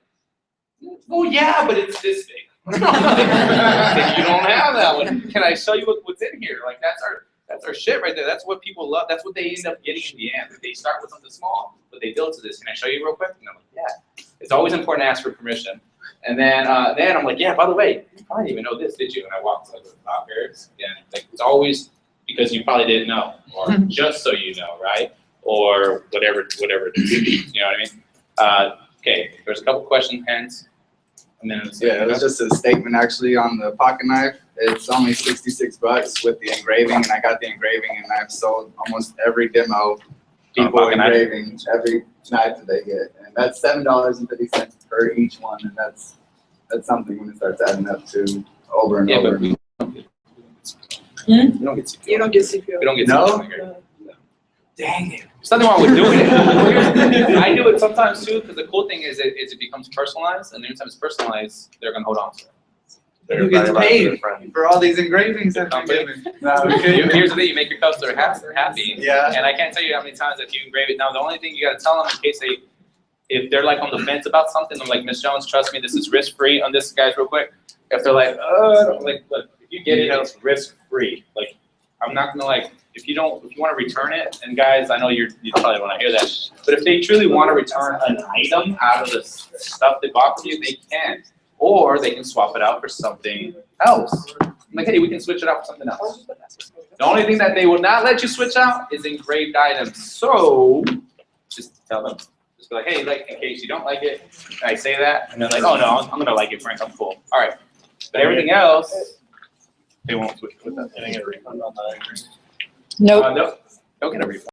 oh yeah, but it's this big. You don't have that one. Can I show you what's in here? Like, that's our shit right there. That's what people love. That's what they end up getting in the end. They start with something small, but they build to this. Can I show you real quick? And I'm like, yeah. It's always important to ask for permission. And then I'm like, yeah, by the way, you probably didn't even know this, did you? And I walked to the top areas. Yeah, like, it's always because you probably didn't know, or just so you know, right? Or whatever it is. You know what I mean? Okay, there's a couple question hands. And then yeah, it was just a statement actually on the pocket knife. It's only $66 with the engraving, and I got the engraving, and I've sold almost every demo people engraving every knife that they get, and that's $7.50 per each one, and that's something when it starts adding up to over and over. But we don't get CPO. You don't get CPO. We don't get CPO here. Dang it. There's nothing wrong with doing it. I do it sometimes too, because the cool thing is it becomes personalized, and anytime it's personalized, they're going to hold on to it. Who gets paid for all these engravings that I'm giving? Here's the thing, you make your customer happy. Yeah. And I can't tell you how many times that you engrave it. Now, the only thing you got to tell them in case if they're like on the fence about something, I'm like, Miss Jones, trust me, this is risk-free on this, guys, real quick. If they're like, like, look, if you get it, it's risk-free. Like, I'm not gonna like, if you want to return it, and guys, I know you probably want to hear that, but if they truly want to return an item out of the stuff they bought from you, they can. Or they can swap it out for something else. Like, hey, we can switch it out for something else. The only thing that they will not let you switch out is engraved items. So just tell them, just be like, hey, like, in case you don't like it, I say that, and they're like, oh no, I'm gonna like it, Frank, I'm cool. All right, but everything else, they won't switch with that. Nope. They'll get a refund.